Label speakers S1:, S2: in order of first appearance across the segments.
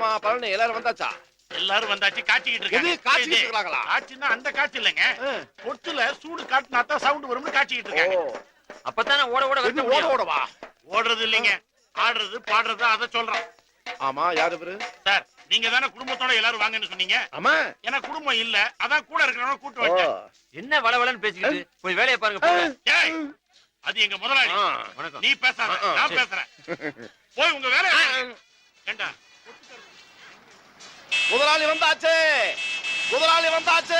S1: என்னமா பழனி எல்லாரும் வந்தாச்சா?
S2: எல்லாரும் வந்தாச்சு, காய்ச்சிக்கிட்டு இருக்காங்க.
S1: காய்ச்சிட்டு இருக்காங்களா?
S2: காய்ச்சினா அந்த காய்ச்சி இல்லைங்க, பொட்டுல சூடு காட்டினா தான் சவுண்ட் வரும்னு காய்ச்சிக்கிட்டு இருக்காங்க.
S3: அப்பதானே ஓட ஓட வெட்ட
S1: ஓட ஓடவா?
S2: ஓடுறது இல்லைங்க, ஆடுறது பாடுறது, அத சொல்றோம்.
S1: ஆமா, யாரு பேரு?
S2: சார், நீங்க தானே குடும்பத்தோட எல்லாரும் வாங்கன்னு சொன்னீங்க.
S1: ஆமா,
S2: எனக்கு குடும்பம் இல்ல, அதான் கூட இருக்கிறவங்க கூட்டு வந்தேன்.
S3: என்ன வளவளன்னு பேசிக்கிட்டு போய் வேலையை பாருங்க.
S2: ஏய், அது எங்க முதலாளி.
S3: வணக்கம்.
S2: நீ பேசாத, நான் பேசுறேன். போய் உங்க வேலையை ஏண்டா.
S1: முதலாளி வந்தாச்சு, முதலாளி வந்தாச்சு.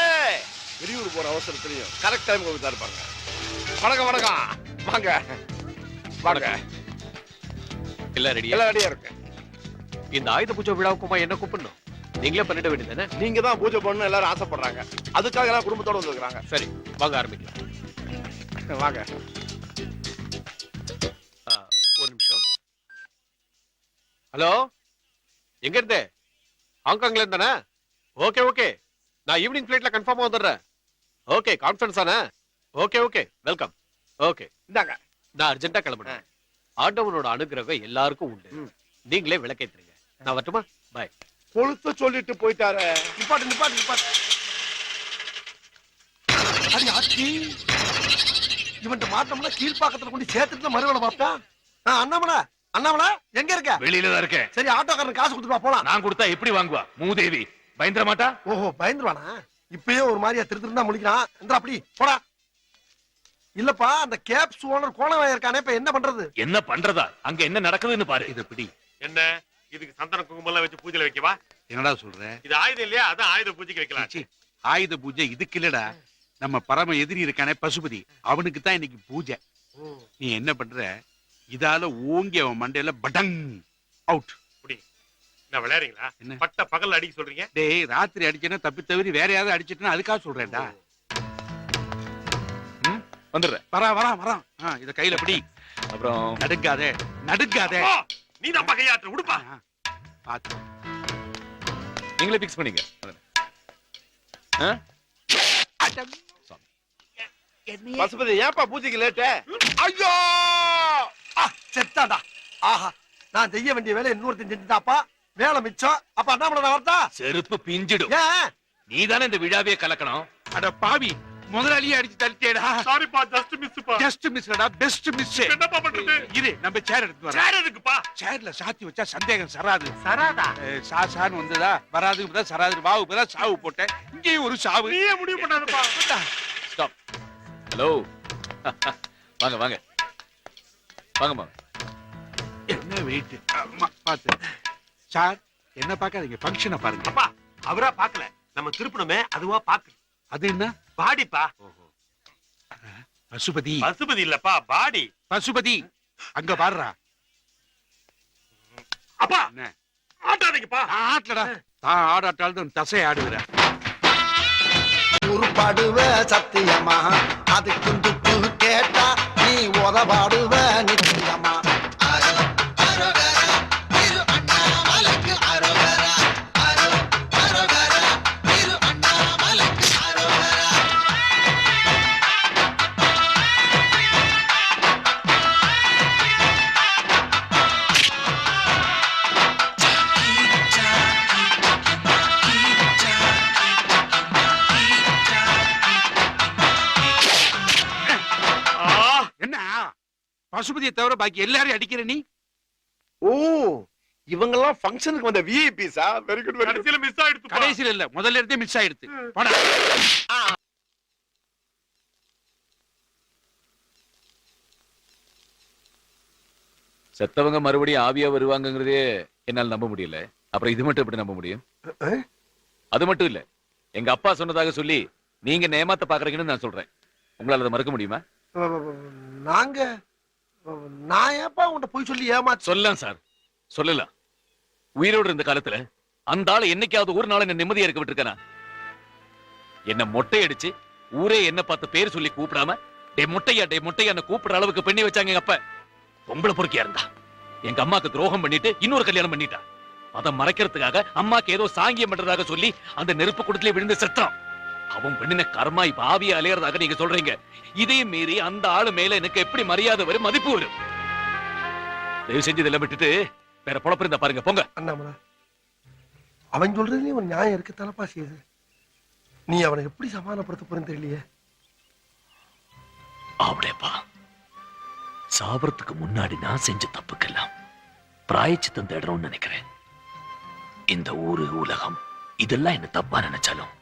S1: வெளியூர் போற அவசரத்திலையும் கரெக்ட் டைம் கொடுத்தா இருப்பாங்க. வணக்கம் வணக்கம், வாங்க வாங்க.
S4: எல்லாம் ரெடியா?
S1: எல்லாம் ரெடியா இருக்கு.
S4: இந்த ஆயுத பூஜை விழாவுக்குமா என்ன கூப்பிடணும்? நீங்களே பண்ணிட வேண்டியதானே?
S1: நீங்க தான் பூஜை பண்ணணும் எல்லாரும் ஆசைப்படுறாங்க, அதுக்காக எல்லாம் குடும்பத்தோட வந்துருக்காங்க.
S4: சரி, வாங்க ஆரம்பிக்கலாம்.
S1: வாங்க.
S4: ஒரு நிமிஷம். ஹலோ, எங்க இருந்தே? ஹாங்காங்ல இருந்தானே? ஓகே ஓகே, நான் ஈவினிங் ஃபிளைட்ல கன்ஃபார்மா வந்துடுறேன். ஓகே, கான்ஃபரன்ஸ் தானே? Okay okay, welcome. ஓகே,
S1: இந்தாங்க.
S4: நான் அர்ஜென்ட்டா கிளம்புறேன். ஆண்டவனோட அனுகிரகம் எல்லாருக்கும் உண்டு. நீங்களே விளக்கேத்துறீங்க. நான் வரட்டுமா? பாய்.
S1: கொளுத்த சொல்லிட்டு போயிட்டாரு.
S5: நிப்பாட்டு நிப்பாட்டு நிப்பாட்டு. அடி ஆச்சி, இவன்ட்ட மாட்டோம்னா கீழ்பாக்கத்துல கொண்டு சேர்த்துட்டு மறுவேளை பாப்பா. அண்ணாமலா, அண்ணாமலா எங்க இருக்க?
S6: வெளியில தான் இருக்கேன்.
S5: சரி, ஆட்டோக்காரன் காசு கொடுத்துட்டு போலாம்.
S6: நான் கொடுத்தா எப்படி வாங்குவா? மூதேவி பயந்துட மாட்டா?
S5: ஓஹோ, பயந்துருவானா? இப்பயே ஒரு மாதிரியா திருத்திருந்தா முடிக்கிறான். அப்படி போடா. இல்லப்பா, அந்த கேப்ஸ் ஓனர் கோணவாயா இருக்கானே, இப்ப என்ன பண்றது?
S6: என்ன பண்றதா? அங்க என்ன நடக்குதுன்னு பாரு. இது பிடி.
S2: என்ன இதுக்கு சந்தன குங்குமம் எல்லாம் வச்சு பூஜைல வைக்கவா?
S6: என்னடா சொல்ற?
S2: இது ஆயுதம் இல்லையா? அதான் ஆயுத பூஜைக்கு வைக்கலாம்.
S6: ஆயுத பூஜை இதுக்கு இல்லடா. நம்ம பரம எதிரி இருக்கானே பசுபதி, அவனுக்கு தான் இன்னைக்கு பூஜை. நீ என்ன பண்ற? இதால ஓங்கி அவன் மண்டையில படங் அவுட்.
S2: என்ன விளையாடுறீங்களா?
S6: என்ன
S2: பட்ட பகல்ல அடிக்க சொல்றீங்க?
S6: டேய், ராத்திரி அடிச்சேன்னா தப்பி தவிர வேற யாராவது அடிச்சிட்டா அதுக்காக சொல்றேன்டா. வந்துடுறேன். வரா வரா வரா. இத கையில பிடி. அப்புறம் நடுங்காதே நடுங்காதே.
S2: நீ தான் பகையாற்ற உடுப்பா.
S6: பாத்து
S4: நீங்களே பிக்ஸ் பண்ணீங்க.
S1: பசுபதி, ஏப்பா பூஜைக்கு லேட்?
S5: ஐயோ, செத்தாடா. ஆஹா, நான் செய்ய வேண்டிய வேலை இன்னொருத்தன் செஞ்சுட்டாப்பா. வேலை மிச்சம். அப்ப அண்ணாமலை நான் வரட்டா?
S6: செருப்பு பிஞ்சிடும்.
S4: நீ தானே இந்த விழாவே கலக்கணும்.
S6: அட பாவி, முதலாளியே அடிச்சு தள்ளிட்டேடா.
S2: சாரிப்பா, ஜஸ்ட் மிஸ்ப்பா.
S6: ஜஸ்ட் மிஸ்டா, பெஸ்ட் மிஸ்.
S2: என்னப்பா பண்றது?
S6: இரு, நம்ம சேர் எடுத்து வரோம்.
S2: சேர் எதுக்குப்பா?
S6: சேர்ல சாத்தி வச்சா சந்தேகம் சராது.
S2: சராதா?
S6: சாசான்னு வந்ததா, வராதுக்கு பதிலா சராது, வாவுக்கு பதிலா சாவு போட்டேன். இங்கேயும் ஒரு சாவு.
S2: நீயே முடிவு பண்ணாதப்பா.
S4: ஸ்டாப். ஹலோ, வாங்க வாங்க வாங்கம்மா.
S6: என்ன வெயிட்? பாத்து சார், என்ன பாக்காதீங்க, ஃபங்க்ஷனை பாருங்க.
S2: அப்பா, அவரா பாக்கல, நம்ம திருப்பணமே அதுவா பாக்கு.
S6: அது என்ன?
S2: பாடிப்பா.
S6: பசுபதி.
S2: பசுபதி இல்லப்பா, பாடி.
S6: பசுபதி, அங்க பாடுறா.
S2: அப்பா,
S6: என்ன
S2: ஆட்டாதீங்கப்பா.
S6: ஆட்டலடா. தான் ஆடாட்டாலும் தசை ஆடுகிற.
S5: உருப்பாடுவ சத்தியமா, அதுக்கு துப்பு கேட்டா நீ உதவாடுவ நிச்சயமா.
S6: பசுபதியை தவிர பாக்கி எல்லாரையும் அடிக்கிற நீ?
S1: ஓ, இவங்க எல்லாம் ஃபங்க்ஷனுக்கு வந்த விஐபிஸா? Very good.
S2: கடைசில மிஸ் ஆயிடுச்சு.
S6: கடைசில இல்ல, முதல்ல இருந்தே மிஸ் ஆயிடுச்சு. போடா.
S4: செத்தவங்க மறுபடியும் ஆவியா வருவாங்கங்கிறதே என்னால நம்ப முடியல. அப்புறம் இது மட்டும் எப்படி நம்ப முடியும்? அது மட்டும் இல்ல, எங்க அப்பா சொன்னதாக சொல்லி நீங்க நேமாத்த பாக்குறீங்கன்னு நான் சொல்றேன். உங்களால அதை மறக்க முடியுமா?
S5: நான் ஏப்பா உன்கிட்ட போய் சொல்லி ஏமாச்சு?
S4: சொல்லலாம் சார், சொல்லலாம். உயிரோடு இருந்த காலத்துல அந்த ஆளு என்னைக்காவது ஒரு நாள் என்ன நிம்மதியா இருக்க விட்டுருக்கா? என்ன மொட்டை அடிச்சு ஊரே என்ன பார்த்து பேர் சொல்லி கூப்பிடாம டே முட்டையா கூப்பிடுற அளவுக்கு பண்ணி வச்சாங்க எங்க அப்பா. பொம்பளை பொறுக்கியா இருந்தா எங்க அம்மாக்கு துரோகம் பண்ணிட்டு இன்னொரு கல்யாணம் பண்ணிட்டா. அதை மறைக்கிறதுக்காக அம்மாக்கு ஏதோ சாங்கியம் பண்றதாக சொல்லி அந்த நெருப்பு குடத்திலே விழுந்து செத்தான். அவன் பண்ணின கர்மா இப்ப ஆவியா அலையறதாக நீங்க சொல்றீங்க. இதே மீறி அந்த ஆளு மேல எனக்கு எப்படி மரியாதை வரும், மதிப்பு வரும்? தயவு செஞ்சு இதெல்லாம் விட்டுட்டு வேற பொழப்பு இருந்தா பாருங்க, போங்க.
S5: அண்ணாமலா, அவன் சொல்றதுலயும் ஒரு நியாயம் இருக்கத்தானப்பா செய்யுது. நீ அவனை எப்படி சமாதானப்படுத்த போறேன்னு தெரியலையே.
S4: அப்படியேப்பா, சாவறதுக்கு முன்னாடி நான் செஞ்ச தப்புக்கெல்லாம் பிராயச்சித்தம் தேடணும்னு நினைக்கிறேன். இந்த ஊரு உலகம் இதெல்லாம் என்ன தப்பா நினைச்சாலும்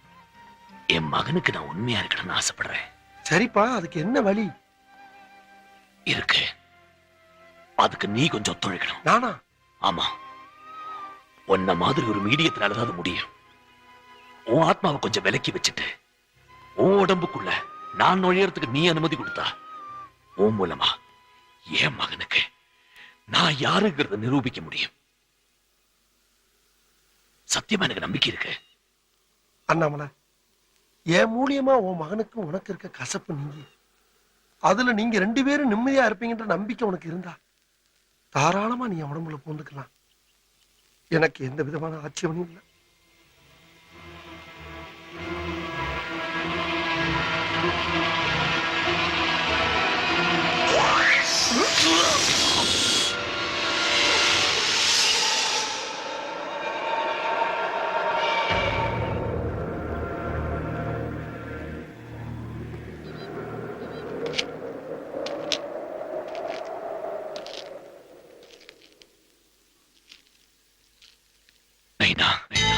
S4: என் மகனுக்கு நான் உண்மையா இருக்கணும்னு ஆசைப்படுறேன்.
S5: சரிப்பா, அதுக்கு என்ன வழி
S4: இருக்கு? அதுக்கு நீ கொஞ்சம் ஒத்துழைக்கணும்.
S5: நானா?
S4: ஆமா, உன்ன மாதிரி ஒரு மீடியத்தினாலதான் அது முடியும். உன் ஆத்மாவை கொஞ்சம் விலக்கி வச்சுட்டு உன் உடம்புக்குள்ள நான் நுழையறதுக்கு நீ அனுமதி கொடுத்தா உன் மூலமா என் மகனுக்கு நான் யாருங்கிறத நிரூபிக்க முடியும். சத்தியமா எனக்கு நம்பிக்கை இருக்கு.
S5: அண்ணாமலை, என் மூலியமா உன் மகனுக்கும் உனக்கு இருக்க கசப்பு நீங்கி அதுல நீங்க 2 பேரும் நிம்மதியா இருப்பீங்கன்ற நம்பிக்கை உனக்கு இருந்தா தாராளமா நீ என் உடம்புல பூந்துக்கலாம். எனக்கு எந்த விதமான ஆட்சேபனையும் இல்லை.
S4: நைனா, நைனா,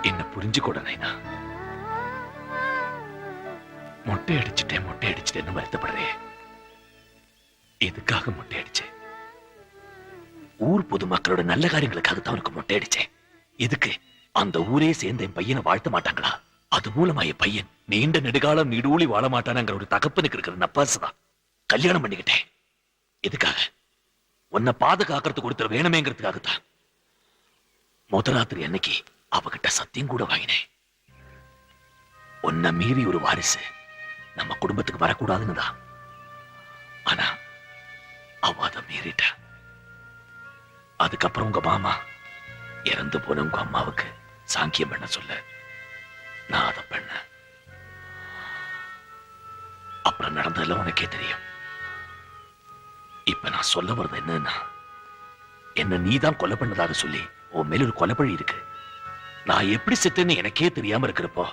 S4: என்ன புரிஞ்சுக்கூட நைனா. மொட்டை அடிச்சுட்டேன்னு வருத்தப்படுறேன். எதுக்காக மொட்டை அடிச்சேன்? ஊர் பொதுமக்களோட நல்ல காரியங்களுக்காகத்தான் உனக்கு மொட்டை அடிச்சேன். எதுக்கு? அந்த ஊரே சேர்ந்த என் பையனை வாழ்த்த மாட்டாங்களா? அது மூலமா என் பையன் நீண்ட நெடுகாலம் நீடூழி வாழ மாட்டானாங்கிற ஒரு தகப்பனுக்கு இருக்கிற நப்பாசுதான் கல்யாணம் பண்ணிக்கிட்டேன். எதுக்காக? உன்னை பாதுகாக்கிறதுக்கு ஒருத்தர் வேணுமேங்கிறதுக்காகத்தான். முதராத்திரி அன்னைக்கு அவகிட்ட சத்தியம் கூட வாங்கினேன். உன்னை மீறி ஒரு வாரிசு நம்ம குடும்பத்துக்கு வரக்கூடாதுன்னு தான். ஆனா அவ அதை மீறிட்ட. அதுக்கப்புறம் உங்க மாமா இறந்து போன உங்க அம்மாவுக்கு சாங்கியம் பண்ண சொல்ல நான் அதை பண்ண. அப்புறம் நடந்ததெல்லாம் உனக்கே தெரியும். இப்ப நான் சொல்ல வர்றது என்னன்னா, என்ன நீதான் கொலை பண்ணதாக சொல்லி உன் மேல ஒரு கொலைப்பழி இருக்கு. நான் எப்படி செத்தேன்னு எனக்கே தெரியாம இருக்கிறப்போ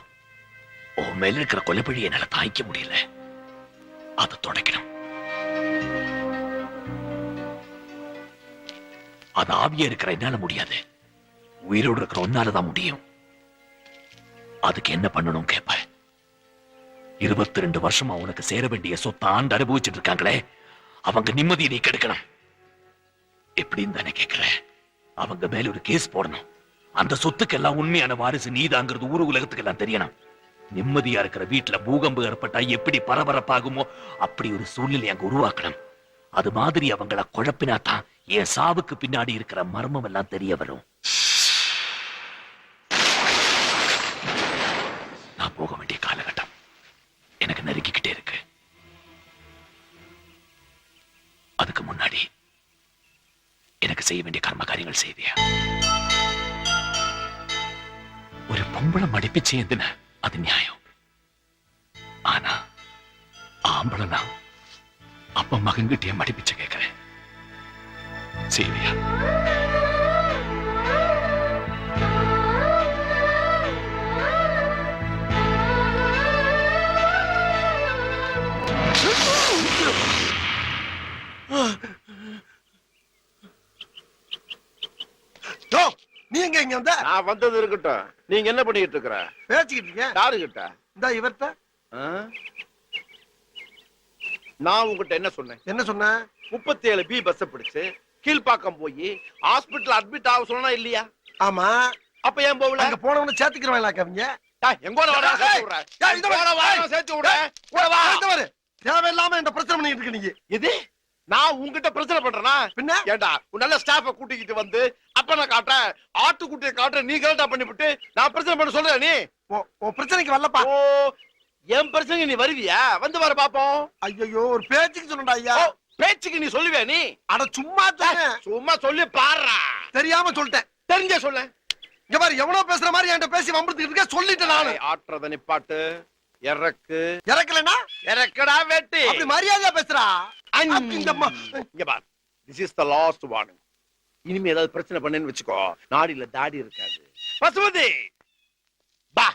S4: உன் மேல இருக்கிற கொலைப்பழி என்னால தாங்கிக்க முடியல. அதை தொடக்கணும். அது ஆவியா இருக்கிற என்னால முடியாது. உயிரோடு இருக்கிற ஒன்னாலதான் முடியும். அதுக்கு என்ன பண்ணணும் கேப்ப? 22 வருஷமா உனக்கு சேர வேண்டிய சொத்தை ஆண்டு அனுபவிச்சுட்டு இருக்காங்களே, அவங்க நிம்மதியை நீ கெடுக்கணும். எப்படின்னு தானே கேட்கிற? அவங்க மேல ஒரு கேஸ் போடணும். அந்த சொத்துக்கெல்லாம் உண்மையான வாரிசு நீதாங்கிறது ஊரு உலகத்துக்கு எல்லாம் தெரியணும். நிம்மதியா இருக்கிற வீட்டுல பூகம்பம் ஏற்பட்டா எப்படி பரபரப்பாகுமோ அப்படி ஒரு சூழ்நிலை அங்க உருவாக்கணும். அது மாதிரி அவங்கள குழப்பினாதான் என் சாவுக்கு பின்னாடி இருக்கிற மர்மம் எல்லாம் தெரிய வரும். நான் போக வேண்டிய காலகட்டம் எனக்கு நெருங்கிக்கிட்டே இருக்கு. அதுக்கு முன்னாடி எனக்கு செய்ய வேண்டிய கர்ம காரியங்கள் செய்தியா? ஒரு பொம்பளை மடிப்பிச்சு எதுன அது நியாயம். ஆனா ஆம்பளனா அப்ப மகன்கிட்டே மடிப்பிச்ச கேட்கிறேன். செய்வியா?
S5: நீ எங்க இங்க வந்த?
S1: நான் வந்தது இருக்கட்டும். நீங்க என்ன பண்ணிட்டு இருக்கிற?
S5: பேசிக்கிட்டு இருக்கேன்.
S1: யாருகிட்ட?
S5: இந்த இவர்ட்ட.
S1: நான் உங்ககிட்ட என்ன சொன்னேன்?
S5: என்ன சொன்ன?
S1: 37B பஸ் பிடிச்சு கீழ்பாக்கம் போய் ஹாஸ்பிடல் அட்மிட் ஆக சொன்னா இல்லையா?
S5: ஆமா.
S1: அப்ப ஏன் போகல?
S5: அங்க போனவன சேர்த்துக்கிறவங்களா அவங்க?
S1: எங்கோட வர சேர்த்து விடுற? சேர்த்து விடுற?
S5: தேவையில்லாம இந்த பிரச்சனை பண்ணிட்டு இருக்க நீங்க.
S1: இது நான் உங்ககிட்ட பிரச்சனை பண்றேனா?
S5: பின்ன
S1: ஏண்டா உன் நல்ல ஸ்டாஃப கூட்டிக்கிட்டு வந்து அப்ப நான் காட்டுறேன், ஆட்டுக்குட்டியை காட்டுறேன், நீ கரெக்டா பண்ணிவிட்டு நான் பிரச்சனை பண்ண சொல்றேன். நீ
S5: உன் பிரச்சனைக்கு வரலப்பா.
S1: ஓ, என் பிரச்சனை நீ வருவியா? வந்து வர பாப்போம்.
S5: ஐயோ ஒரு பேச்சுக்கு சொன்னடா ஐயா.
S1: ஓ, பேச்சுக்கு நீ சொல்லுவியா நீ?
S5: அட சும்மா சொன்னேன்.
S1: சும்மா சொல்லி பாடுறா.
S5: தெரியாம சொல்லிட்டேன்.
S1: தெரிஞ்ச சொல்ல.
S5: இங்க பாரு எவ்வளவு பேசுற மாதிரி என்கிட்ட பேசி வம்பிடுத்துக்கிட்டு இருக்க, சொல்லிட்டேன் நானு.
S1: ஆற்றத நிப்பாட்டு. இறக்கு.
S5: இறக்கலனா
S1: இறக்கடா வெட்டி.
S5: அப்படி மரியாதையா பேசுறா. இந்தம்மா
S1: இங்க பார். This is the last warning. இனிமே ஏதாவது பிரச்சனை பண்ணேன்னு வச்சுக்கோ, நாடில தாடி இருக்காது. பசுமதி பா.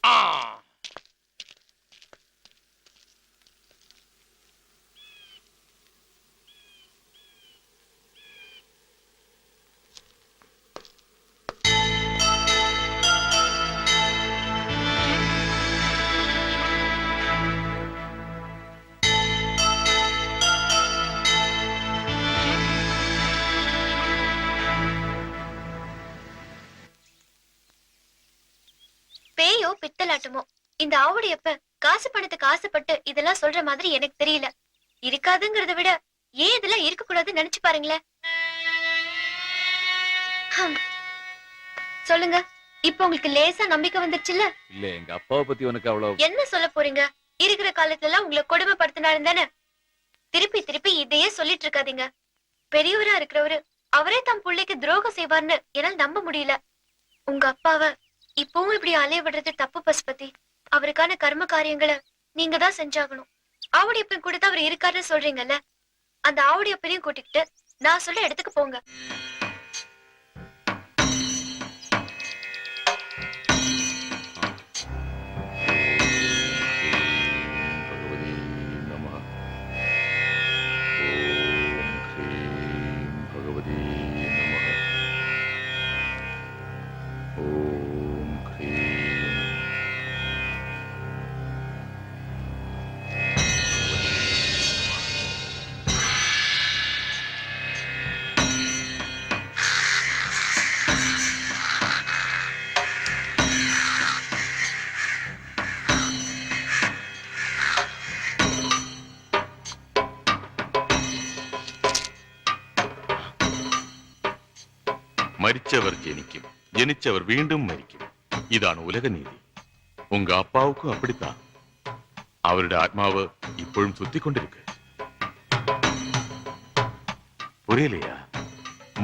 S1: ஆ
S7: பேயோ பித்தலாட்டமோ, இந்த ஆவுடையப்ப காசு பணத்துக்கு ஆசைப்பட்டு இதெல்லாம் சொல்ற மாதிரி எனக்கு தெரியல. இருக்காதுங்கிறத விட ஏன் இதெல்லாம் இருக்க கூடாதுன்னு நினைச்சு பாருங்களேன். சொல்லுங்க, இப்ப உங்களுக்கு லேசா நம்பிக்கை வந்துருச்சுல்ல?
S4: இல்ல எங்க அப்பாவை பத்தி உனக்கு அவ்வளவு
S7: என்ன சொல்ல போறீங்க? இருக்கிற காலத்துல எல்லாம் உங்களை கொடுமைப்படுத்தினாரு தானே. திருப்பி திருப்பி இதையே சொல்லிட்டு இருக்காதீங்க. பெரியவரா இருக்கிறவரு அவரே தம் பிள்ளைக்கு துரோகம் செய்வார்னு என்னால நம்ப முடியல. உங்க அப்பாவை இப்பவும் இப்படி அலைய விடுறது தப்பு பசுபதி. அவருக்கான கர்ம காரியங்களை நீங்க தான் செஞ்சாகணும். ஆவுடையப்பன் கூட தான் அவர் இருக்காருன்னு சொல்றீங்கல்ல, அந்த ஆவுடையப்பனையும் கூட்டிக்கிட்டு நான் சொல்ல இடத்துக்கு போங்க.
S8: മരിച്ചവർ ജനിക്കും, ജനിച്ചവർ വീണ്ടും മരിക്കും. ഇതാണ് ഉലക നീതി. ഉങ്ക അപ്പാവുക്കും അപ്പടിത്താ. അവരുടെ ആത്മാവ് ഇപ്പോഴും സുത്തിക്കൊണ്ടിരിക്ക. புரியலையா?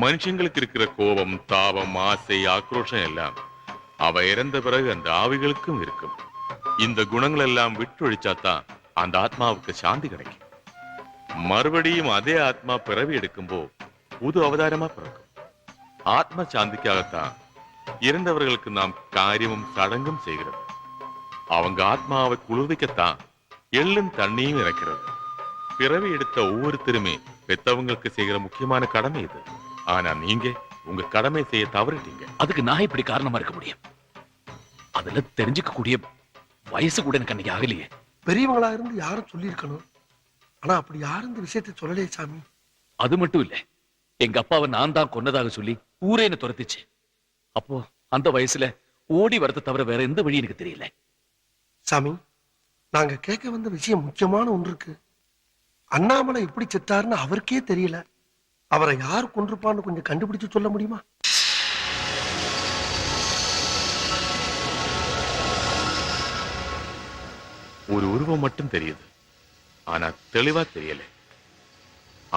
S8: மனுஷங்களுக்கு இருக்கிற கோபம், தாபம், ஆசை, ஆக்ரோஷம் எல்லாம் அவ இறந்த பிறகு அந்த ஆவிகளுக்கும் இருக்கும். இந்த குணங்கள் எல்லாம் விட்டொழிச்சாதான் அந்த ஆத்மாவுக்கு சாந்தி கிடைக்கும். மறுபடியும் அதே ஆத்மா பிறவி எடுக்கும்போ புது அவதாரமா பிறக்கும். ஆத்ம சாந்திக்காகத்தான் இறந்தவர்களுக்கு நாம் காரியமும் சடங்கும் செய்கிறது. அவங்க ஆத்மாவை குளிர்விக்கத்தான் எள்ளும் தண்ணியும் இறக்கிறது. பிறவி எடுத்த ஒவ்வொருத்தருமே பெத்தவங்களுக்கு செய்கிற முக்கியமான கடமை இது. ஆனா நீங்க உங்க கடமை செய்ய தவறிட்டீங்க.
S4: அதுக்கு நான் இப்படி காரணமா இருக்க முடியும்? அதுல தெரிஞ்சுக்க கூடிய வயசு கூட எனக்கு அன்னைக்கு ஆகலையே.
S5: பெரியவங்களா இருந்து யாரும் சொல்லி இருக்கணும். ஆனா அப்படி யாரும் இந்த விஷயத்தை சொல்லலையே சாமி.
S4: அது மட்டும் இல்ல, எங்க அப்பாவை நான் தான் கொன்னதாக சொல்லி ஊரே என்ன துரத்துச்சு. அப்போ அந்த வயசுல ஓடி வரத தவிர வேற எந்த வழி எனக்கு தெரியல.
S5: சாமி, நாங்க கேட்க வந்த விஷயம் முக்கியமான ஒன்று இருக்கு. அண்ணாமலை எப்படி செத்தாருன்னு அவருக்கே தெரியல. அவரை யார் கொண்டிருப்பான்னு கொஞ்சம் கண்டுபிடிச்சு சொல்ல முடியுமா?
S8: ஒரு உருவம் மட்டும் தெரியுது, ஆனா தெளிவா தெரியல.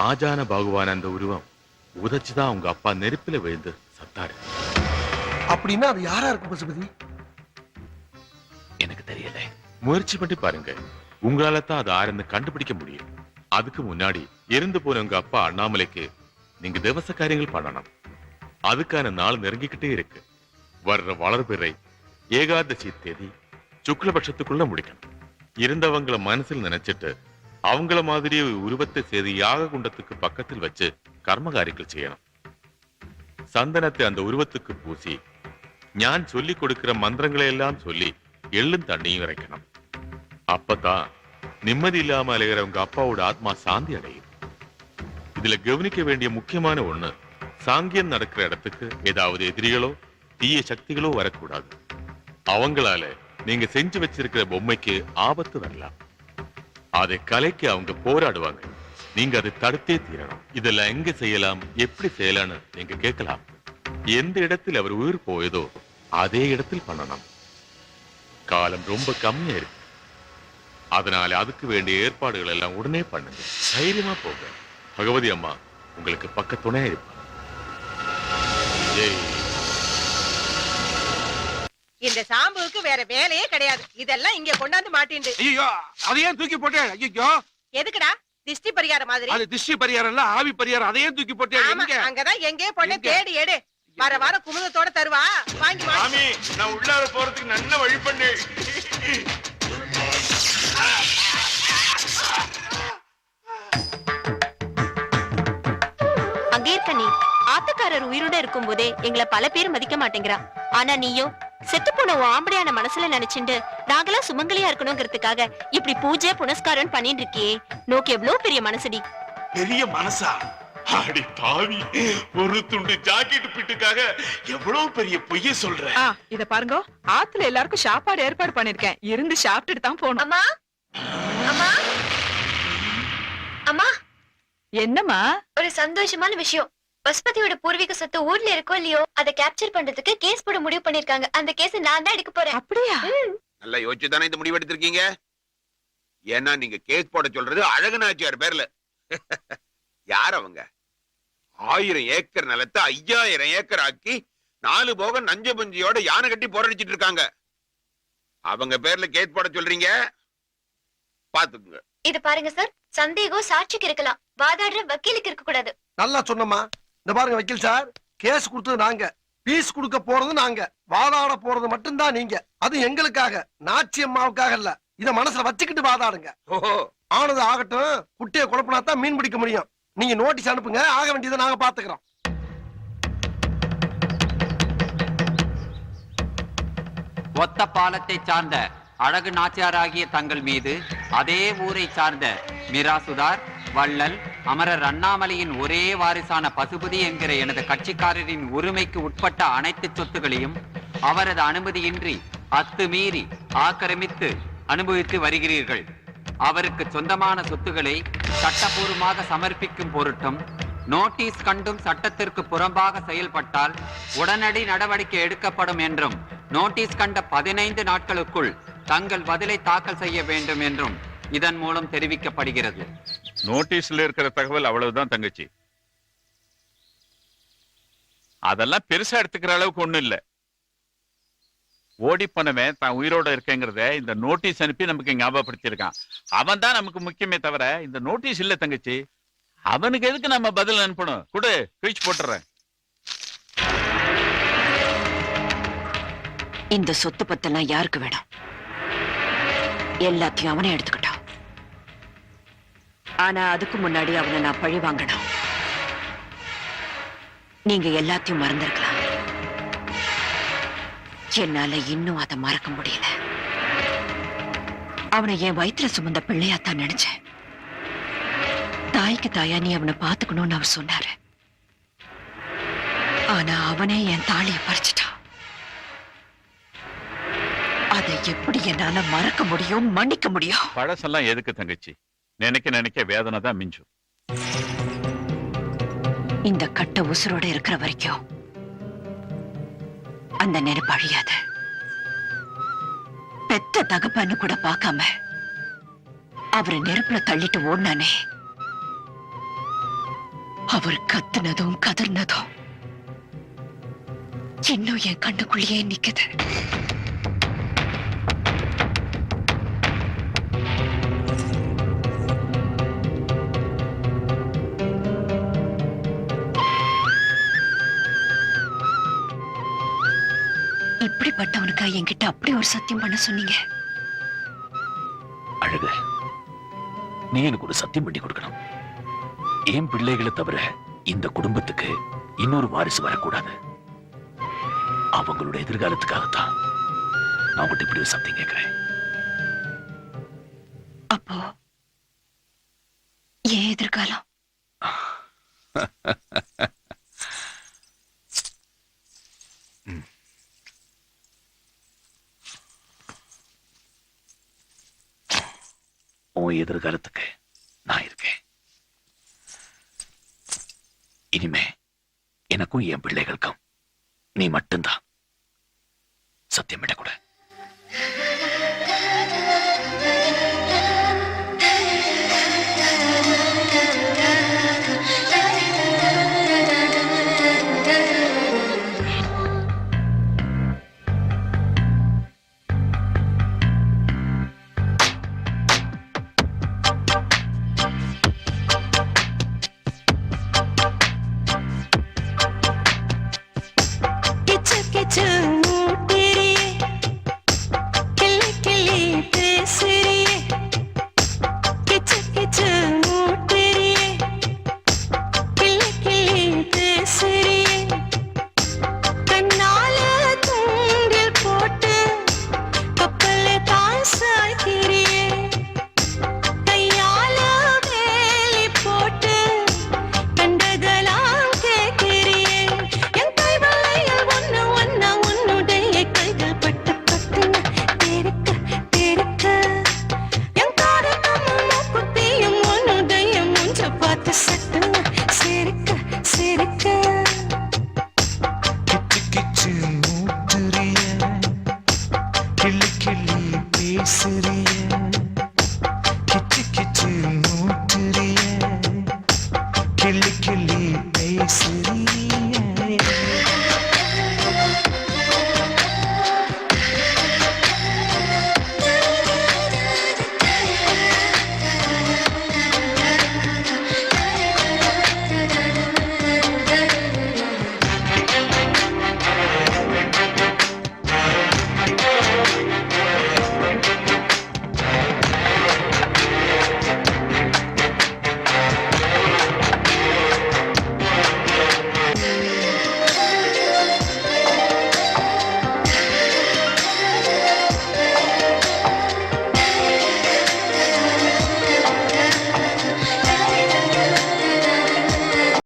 S8: ஆஜான பாகுவான அந்த உருவம் உதச்சுதான் உங்க அப்பா நெருப்பில விழுந்து சத்தாரு.
S5: அப்படின்னா அது யாரா இருக்கும் பசுபதி?
S4: எனக்கு தெரியல.
S8: முயற்சி பண்ணி பாருங்க, உங்களால தான் அது ஆறுன்னு கண்டுபிடிக்க முடியும். அதுக்கு முன்னாடி இறந்து போன உங்க அப்பா அண்ணாமலைக்கு நீங்க திவச காரியங்கள் பண்ணணும். அதுக்கான நாள் நெருங்கிக்கிட்டே இருக்கு. வர்ற வளர்பிறை ஏகாதசி தேதி சுக்லபட்சத்துக்குள்ள முடிக்கணும். இருந்தவங்களை மனசில் நினைச்சிட்டு அவங்கள மாதிரியே உருவத்தை செய்து யாக குண்டத்துக்கு பக்கத்தில் வச்சு கர்மகாரிகள் செய்யணும். சந்தனத்தை அந்த உருவத்துக்கு பூசி ஞான் சொல்லி கொடுக்கிற மந்திரங்களை எல்லாம் சொல்லி எள்ளும் தண்ணியும் இறைக்கணும். அப்பதான் நிம்மதி இல்லாம அலைகிறவங்க அப்பாவோட ஆத்மா சாந்தி அடையும். இதுல கவனிக்க வேண்டிய முக்கியமான ஒண்ணு, சாங்கியம் நடக்கிற இடத்துக்கு ஏதாவது எதிரிகளோ தீய சக்திகளோ வரக்கூடாது. அவங்களால நீங்க செஞ்சு வச்சிருக்கிற பொம்மைக்கு ஆபத்து வரலாம். அதை கலைக்கு அவங்க போராடுவாங்க. நீங்க அதை தடுத்தே தீரணும். இதெல்லாம் எங்க செய்யலாம், எப்படி செய்யலாம்னு நீங்க கேட்கலாம். எந்த இடத்தில் அவர் உயிர் போயதோ அதே இடத்தில் பண்ணணும். காலம் ரொம்ப கம்மியா இருக்கு. அதனால அதுக்கு வேண்டிய ஏற்பாடுகள் எல்லாம் உடனே பண்ணுங்க. தைரியமா போங்க. பகவதி அம்மா உங்களுக்கு பக்க துணையா இருப்பாங்க. ஜெய்.
S9: இந்த சாம்புவுக்கு வேற வேலையே கிடையாது. இதெல்லாம் இங்க கொண்டாந்து மாட்டிண்டு.
S6: ஐயோ அதையே தூக்கி போட்டேன். ஐயோ
S9: எதுக்குடா? திஷ்டி பரிகாரம் மாதிரி.
S6: அது திஷ்டி பரிகாரம் இல்ல, ஆவி பரிகாரம். அதையே தூக்கி போட்டேன்.
S9: ஆமா,
S6: எங்க?
S9: அங்கதான் எங்கேயோ பொண்ணு
S6: எங்க?
S9: தேடி எடு. வர வார குமுதத்தோட தருவா, வாங்கி மாட்டு.
S2: சாமி நான் உள்ளார போறதுக்கு நல்ல வழி பண்ணு.
S7: அங்கே இருக்க நீ ஆத்துக்காரர் உயிரோட இருக்கும் போதே எங்களை பல பேர் மதிக்க மாட்டேங்கிறா. ஆனா நீயோ செத்து போன ஆம்படியான மனசுல நினைச்சுண்டு நாங்களாம் சுமங்கலியா இருக்கணுங்கிறதுக்காக இப்படி பூஜை புனஸ்காரம் பண்ணிட்டு இருக்கியே. நோக்கு எவ்வளவு பெரிய மனசுடி.
S2: பெரிய மனசா? அடி பாவி, ஒரு துண்டு ஜாக்கெட் பிட்டுக்காக எவ்வளவு பெரிய பொய்ய சொல்ற.
S10: இத பாருங்க, ஆத்துல எல்லாருக்கும் சாப்பாடு ஏற்பாடு பண்ணிருக்கேன். இருந்து சாப்பிட்டுட்டு தான் போகணும்.
S7: அம்மா அம்மா அம்மா,
S10: என்னம்மா?
S7: ஒரு சந்தோஷமான விஷயம். பசுபதியோட பூர்வீக சொத்து ஊர்ல இருக்கோ இல்லையோ அதை கேப்சர் பண்றதுக்கு கேஸ் போட முடிவு பண்ணிருக்காங்க. அந்த கேஸ் நான் தான் எடுக்க போறேன்.
S10: அப்படியா?
S1: நல்லா யோசிச்சு தானே இந்த முடிவு எடுத்திருக்கீங்க. ஏன்னா நீங்க கேஸ் போட சொல்றது அழகனாச்சியார் பேர்ல. யார் அவங்க? 1000 ஏக்கர் நிலத்தை 5000 ஏக்கர் ஆக்கி 4 போக நஞ்ச பஞ்சியோட யானை கட்டி போராடிச்சிட்டு இருக்காங்க. அவங்க பேர்ல கேஸ் போட சொல்றீங்க, பாத்துக்குங்க. இது பாருங்க சார், சந்தேகம் சாட்சிக்கு இருக்கலாம், வாதாடுற வக்கீலுக்கு இருக்க கூடாது.
S5: நல்லா சொன்னமா. இந்த பாருங்க வக்கீல் சார், கேஸ் கொடுத்தது நாங்க, பீஸ் கொடுக்க போறது நாங்க, வாதாட போறது மட்டும்தான் நீங்க. அது எங்களுக்காக, நாச்சி அம்மாவுக்காக இல்ல. இத மனசுல வச்சுக்கிட்டு வாதாடுங்க.
S1: ஓஹோ,
S5: ஆனது ஆகட்டும். குட்டையை குழப்பினா தான் மீன் பிடிக்க முடியும். நீங்க நோட்டீஸ் அனுப்புங்க, ஆக வேண்டியதை நாங்க பாத்துக்கிறோம்.
S11: ஒத்த பாலத்தை சார்ந்த அழகு நாச்சியாராகிய தங்கள் மீது அதே ஊரை சார்ந்த மிராசுதார், வள்ளல், அமரர் அண்ணாமலையின் ஒரே வாரிசான பசுபதி என்கிற எனது கட்சிக்காரரின் உரிமைக்கு உட்பட்ட அனைத்து சொத்துகளையும் அவரது அனுமதியின்றி அத்துமீறி ஆக்கிரமித்து அனுபவித்து வருகிறீர்கள். அவருக்கு சொந்தமான சொத்துக்களை சட்டபூர்வமாக சமர்ப்பிக்கும் பொருட்டும் நோட்டீஸ் கண்டும் சட்டத்திற்கு புறம்பாக செயல்பட்டால் உடனடி நடவடிக்கை எடுக்கப்படும் என்றும், நோட்டீஸ் கண்ட 15 நாட்களுக்குள் தங்கள் பதிலை தாக்கல் செய்ய வேண்டும் என்றும் இதன் மூலம் தெரிவிக்கப்படுகிறது.
S6: நோட்டீஸ்ல இருக்கிற தகவல் அவ்வளவுதான் தங்கச்சி. அதெல்லாம் பெருசா எடுத்துக்கிற அளவுக்கு ஒண்ணும் இல்ல. ஓடி பண்ணவன் தான் உயிரோட இருக்கேங்கிறத இந்த நோட்டீஸ் அனுப்பி நமக்கு ஞாபகப்படுத்திருக்கான். அவன் தான் நமக்கு முக்கியமே தவிர இந்த நோட்டீஸ் இல்ல தங்கச்சி. அவனுக்கு எதுக்கு நம்ம பதில் அனுப்பணும்? கூட கிழிச்சு போட்டுறேன்.
S10: இந்த சொத்து பத்தெல்லாம் யாருக்கு வேணும்? எல்லாத்தையும் அவனே எடுத்துக்கிட்டான். ஆனா அதுக்கு முன்னாடி அவனை நான் பழி வாங்கணும். நீங்க எல்லாத்தையும் மறந்திருக்கலாம். என்னால இன்னும் அதை மறக்க முடியல. அவனை என் வயிற்றுல சுமந்த பிள்ளையாத்தான் நினைச்சேன். தாய்க்கு தாயா நீ அவனை பாத்துக்கணும்னு அவர் சொன்னாரு. ஆனா அவனே என் தாலிய பறிச்சுட்டான். அதை எப்படி என்னால மறக்க முடியும், மன்னிக்க முடியும்?
S6: பழசெல்லாம் எதுக்கு தங்கச்சி? நினைக்க நினைக்க வேதனை தான் மிஞ்சும்.
S10: இந்த கட்ட உசுரோட இருக்கிற வரைக்கும் அந்த நெருப்பு அழியாது. பெத்த தகப்பன்னு கூட பார்க்காம அவரை நெருப்புல தள்ளிட்டு ஓடுனானே, அவர் கத்துனதும் கதர்னதும் இன்னும் என் கண்ணுக்குள்ளேயே நிக்குது. இப்படிப்பட்டவனுக்கா என்கிட்ட அப்படி ஒரு சத்தியம் பண்ண சொன்னீங்க?
S4: அழகு, நீ எனக்கு ஒரு சத்தியம் பண்ணி கொடுக்கணும். என் பிள்ளைகளை தவிர இந்த குடும்பத்துக்கு இன்னொரு வாரிசு வரக்கூடாது. அவங்களோட எதிர்காலத்துக்காகத்தான் நான் உங்கள்கிட்ட இப்படி ஒரு சத்தியம் கேட்கிறேன்.
S10: அப்போ ஏன் எதிர்காலம்?
S4: உன் எதிர்காலத்துக்கு நான் இருக்கேன். இனிமே எனக்கும் என் பிள்ளைகளுக்கும் நீ மட்டும்தான். சத்தியம் கூட
S10: கிச்சு கிச்சு மூட்டிரியே கிள்ளி கிள்ளி பேசுறியே கிச்சு கிச்சு மூட்டிரியே கிள்ளி கிள்ளி பேசுறியே கண்ணால தூண்டில் போட்டு கப்பலை தான் சாய்க்கிறியே கையால வேலி போட்டு கண்டதெல்லாம் கேட்கிறியே என் கை வளையல் ஒண்ணு ஒண்ணா உன்னுடைய கைகள் பட்டு பட்டுன்னு தெருக்க தெருக்க என் காரணமும் மூக்குத்தியும் உன்னுடைய மூஞ்ச பார்த்து சட்டுன்னு சிரிக்க சிரிக்க
S12: கிச்சு கிச்சு மூட்டுறிய கிள்ளி கிள்ளி பேசுறிய